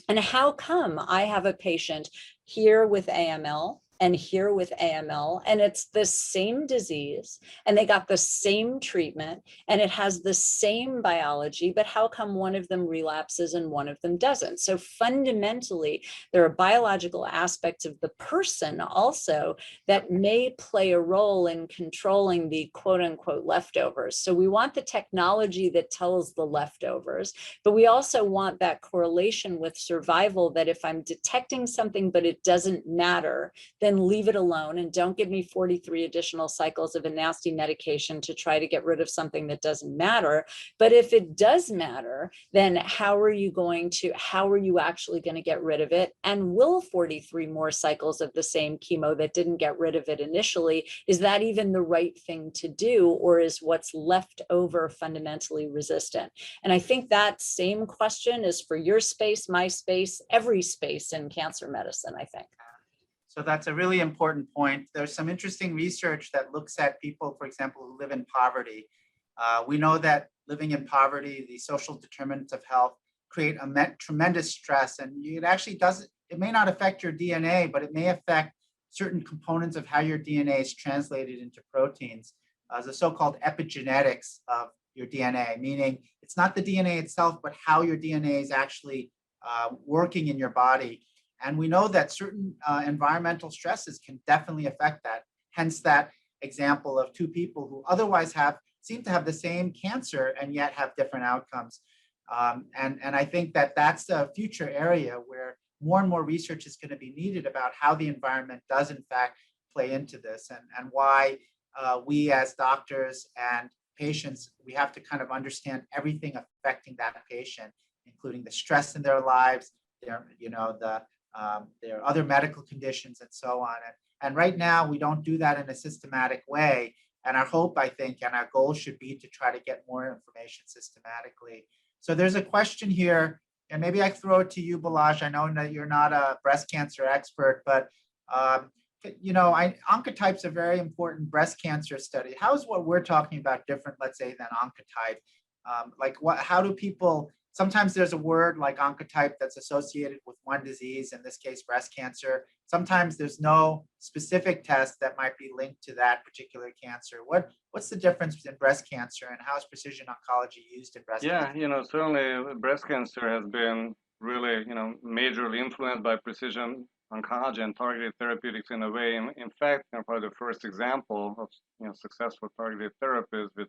And how come I have a patient here with AML and here with AML, and it's the same disease, and they got the same treatment, and it has the same biology, but how come one of them relapses and one of them doesn't? So fundamentally, there are biological aspects of the person also that may play a role in controlling the quote unquote leftovers. So we want the technology that tells the leftovers, but we also want that correlation with survival, that if I'm detecting something but it doesn't matter, then leave it alone and don't give me 43 additional cycles of a nasty medication to try to get rid of something that doesn't matter. But if it does matter, then how are you actually going to get rid of it? And will 43 more cycles of the same chemo that didn't get rid of it initially, is that even the right thing to do, or is what's left over fundamentally resistant? And I think that same question is for your space, my space, every space in cancer medicine, I think. So that's a really important point. There's some interesting research that looks at people, for example, who live in poverty. We know that living in poverty, the social determinants of health create a tremendous stress, and it actually doesn't, it may not affect your DNA, but it may affect certain components of how your DNA is translated into proteins, the so-called epigenetics of your DNA, meaning it's not the DNA itself, but how your DNA is actually working in your body. And we know that certain environmental stresses can definitely affect that. Hence that example of 2 people who otherwise seem to have the same cancer and yet have different outcomes. And I think that that's a future area where more and more research is going to be needed about how the environment does in fact play into this, and why we as doctors and patients, we have to kind of understand everything affecting that patient, including the stress in their lives, their other medical conditions and so on. And right now, we don't do that in a systematic way. And our hope, I think, and our goal should be to try to get more information systematically. So there's a question here, and maybe I throw it to you, Balazs. I know that you're not a breast cancer expert, but Oncotype's a very important breast cancer study. How is what we're talking about different, let's say, than Oncotype? How do people, sometimes there's a word like Oncotype that's associated with one disease, in this case, breast cancer. Sometimes there's no specific test that might be linked to that particular cancer. What's the difference in breast cancer, and how is precision oncology used in breast cancer? Yeah, certainly breast cancer has been really, majorly influenced by precision oncology and targeted therapeutics in a way. In fact, probably the first example of, successful targeted therapies with,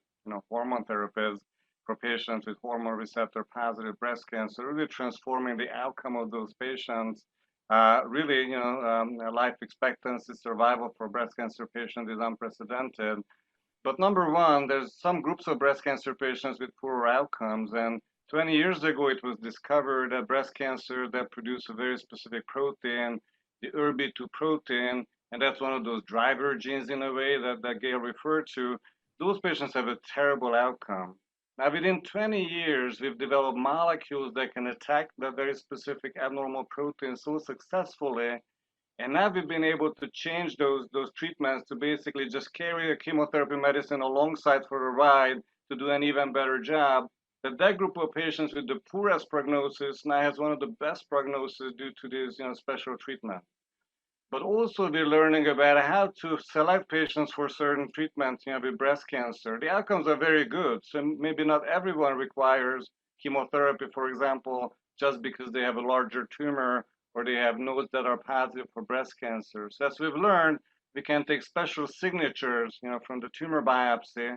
hormone therapies for patients with hormone receptor positive breast cancer, really transforming the outcome of those patients. Life expectancy survival for breast cancer patients is unprecedented. But number one, there's some groups of breast cancer patients with poorer outcomes. And 20 years ago, it was discovered that breast cancer that produce a very specific protein, the ERBB2 protein, and that's one of those driver genes in a way that Gail referred to, those patients have a terrible outcome. Now, within 20 years, we've developed molecules that can attack that very specific abnormal protein so successfully. And now we've been able to change those treatments to basically just carry a chemotherapy medicine alongside for a ride to do an even better job. That group of patients with the poorest prognosis now has one of the best prognosis due to this special treatment. But also we're learning about how to select patients for certain treatments with breast cancer. The outcomes are very good. So maybe not everyone requires chemotherapy, for example, just because they have a larger tumor or they have nodes that are positive for breast cancer. So as we've learned, we can take special signatures, from the tumor biopsy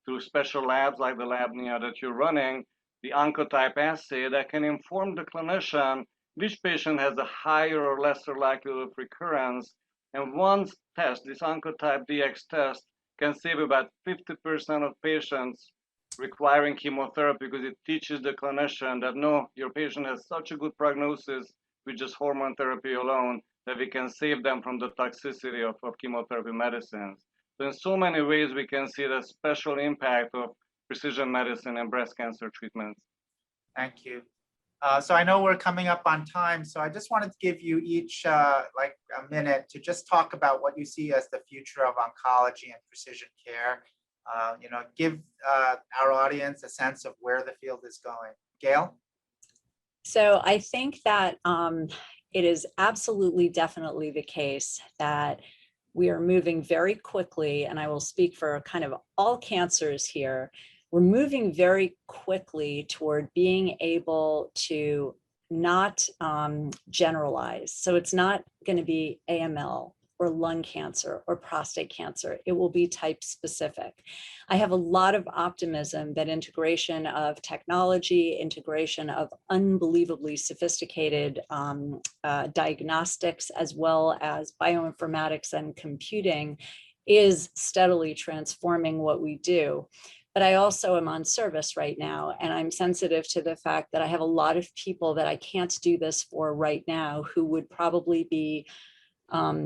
through special labs like the lab, that you're running, the oncotype assay that can inform the clinician which patient has a higher or lesser likelihood of recurrence. And one test, this Oncotype DX test, can save about 50% of patients requiring chemotherapy because it teaches the clinician that no, your patient has such a good prognosis with just hormone therapy alone that we can save them from the toxicity of chemotherapy medicines. So in so many ways, we can see the special impact of precision medicine and breast cancer treatments. Thank you. So I know we're coming up on time, so I just wanted to give you each like a minute to just talk about what you see as the future of oncology and precision care. Give our audience a sense of where the field is going. Gail? So I think that it is absolutely, definitely the case that we are moving very quickly, and I will speak for kind of all cancers here. We're moving very quickly toward being able to not generalize. So it's not going to be AML or lung cancer or prostate cancer. It will be type specific. I have a lot of optimism that integration of technology, integration of unbelievably sophisticated diagnostics, as well as bioinformatics and computing, is steadily transforming what we do. But I also am on service right now, and I'm sensitive to the fact that I have a lot of people that I can't do this for right now who would probably be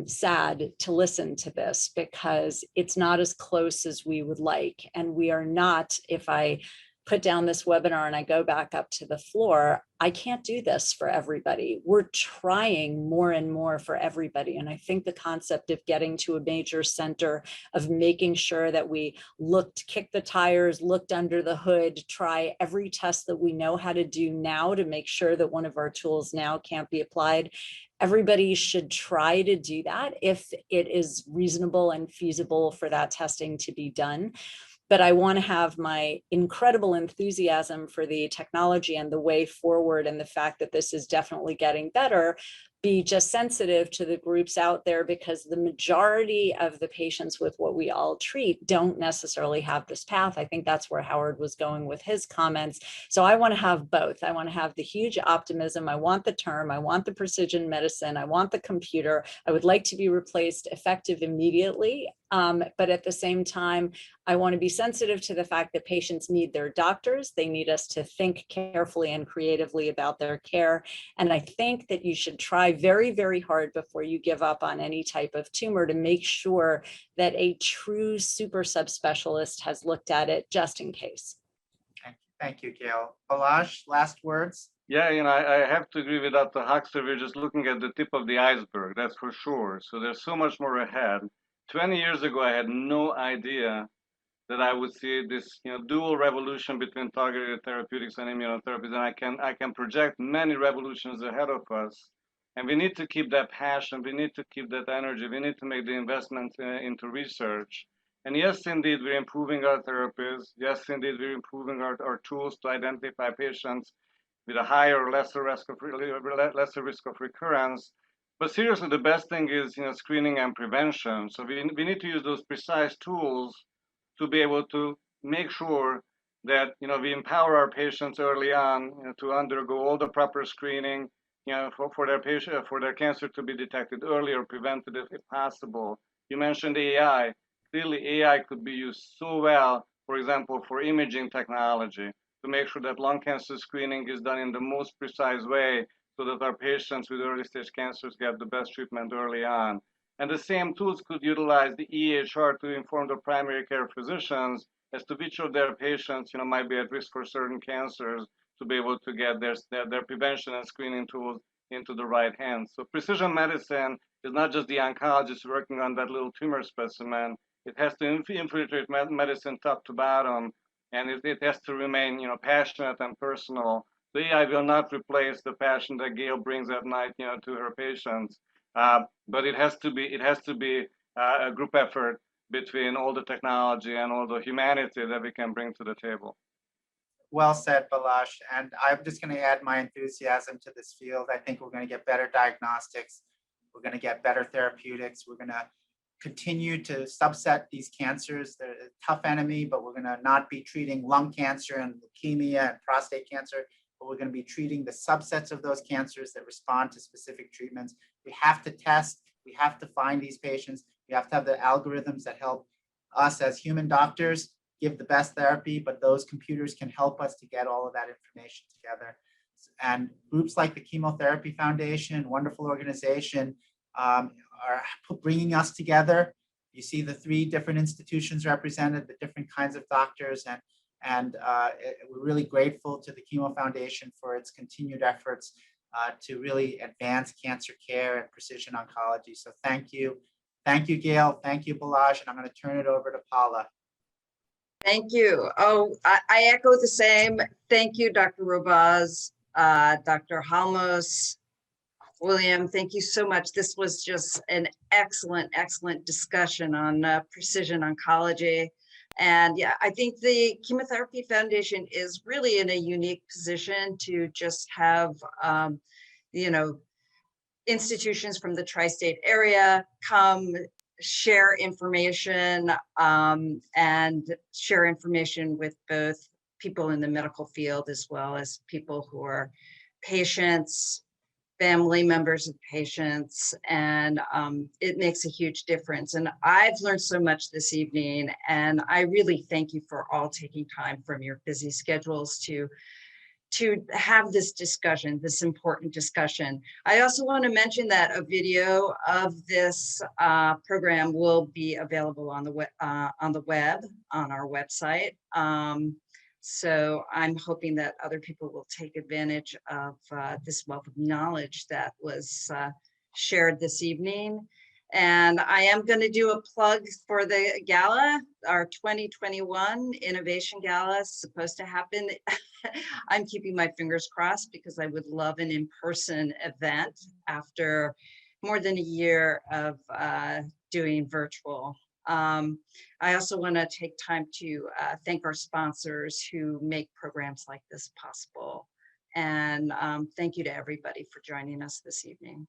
sad to listen to this because it's not as close as we would like. And we are not, if I put down this webinar and I go back up to the floor, I can't do this for everybody. We're trying more and more for everybody. And I think the concept of getting to a major center, of making sure that we kick the tires, looked under the hood, try every test that we know how to do now to make sure that one of our tools now can't be applied. Everybody should try to do that if it is reasonable and feasible for that testing to be done. But I want to have my incredible enthusiasm for the technology and the way forward, and the fact that this is definitely getting better, be just sensitive to the groups out there, because the majority of the patients with what we all treat don't necessarily have this path. I think that's where Howard was going with his comments. So I want to have both. I want to have the huge optimism. I want the term. I want the precision medicine. I want the computer. I would like to be replaced effective immediately. But at the same time, I want to be sensitive to the fact that patients need their doctors. They need us to think carefully and creatively about their care. And I think that you should try very, very hard before you give up on any type of tumor to make sure that a true super subspecialist has looked at it, just in case. Thank you, Gail. Balazs, last words? Yeah, I have to agree with Dr. Huxter. We're just looking at the tip of the iceberg, that's for sure. So there's so much more ahead. 20 years ago, I had no idea that I would see this, dual revolution between targeted therapeutics and immunotherapies, and I can project many revolutions ahead of us. And we need to keep that passion. We need to keep that energy. We need to make the investment into research. And yes, indeed, we're improving our therapies. Yes, indeed, we're improving our tools to identify patients with a higher or lesser risk of recurrence. But seriously, the best thing is screening and prevention. So we need to use those precise tools to be able to make sure that we empower our patients early on to undergo all the proper screening for their cancer to be detected early or prevented if possible. You mentioned AI. Clearly, AI could be used so well, for example, for imaging technology, to make sure that lung cancer screening is done in the most precise way so that our patients with early stage cancers get the best treatment early on. And the same tools could utilize the EHR to inform the primary care physicians as to which of their patients might be at risk for certain cancers, to be able to get their prevention and screening tools into the right hands. So precision medicine is not just the oncologist working on that little tumor specimen. It has to infiltrate medicine top to bottom, and it has to remain passionate and personal. The AI will not replace the passion that Gail brings at night to her patients. But it has to be a group effort between all the technology and all the humanity that we can bring to the table. Well said, Balazs. And I'm just going to add my enthusiasm to this field. I think we're going to get better diagnostics. We're going to get better therapeutics. We're going to continue to subset these cancers. They're a tough enemy, but we're going to not be treating lung cancer and leukemia and prostate cancer, but we're going to be treating the subsets of those cancers that respond to specific treatments. We have to test, we have to find these patients, we have to have the algorithms that help us as human doctors give the best therapy, but those computers can help us to get all of that information together. And groups like the Chemotherapy Foundation, wonderful organization, are bringing us together. You see the 3 different institutions represented, the different kinds of doctors, and we're really grateful to the Chemo Foundation for its continued efforts to really advance cancer care and precision oncology. So thank you. Thank you, Gail. Thank you, Balazs. And I'm going to turn it over to Paula. Thank you. Oh, I echo the same. Thank you, Dr. Robaz, Dr. Halmos, William. Thank you so much. This was just an excellent, excellent discussion on precision oncology. And yeah, I think the Chemotherapy Foundation is really in a unique position to just have, you know, institutions from the tri-state area come share information and share information with both people in the medical field as well as people who are patients, family members of patients, and it makes a huge difference. And I've learned so much this evening, and I really thank you for all taking time from your busy schedules to have this discussion, this important discussion. I also want to mention that a video of this program will be available on the web, on our website. So I'm hoping that other people will take advantage of this wealth of knowledge that was shared this evening. And I am going to do a plug for the gala. Our 2021 Innovation Gala is supposed to happen. I'm keeping my fingers crossed because I would love an in-person event after more than a year of doing virtual. I also want to take time to thank our sponsors who make programs like this possible. And thank you to everybody for joining us this evening.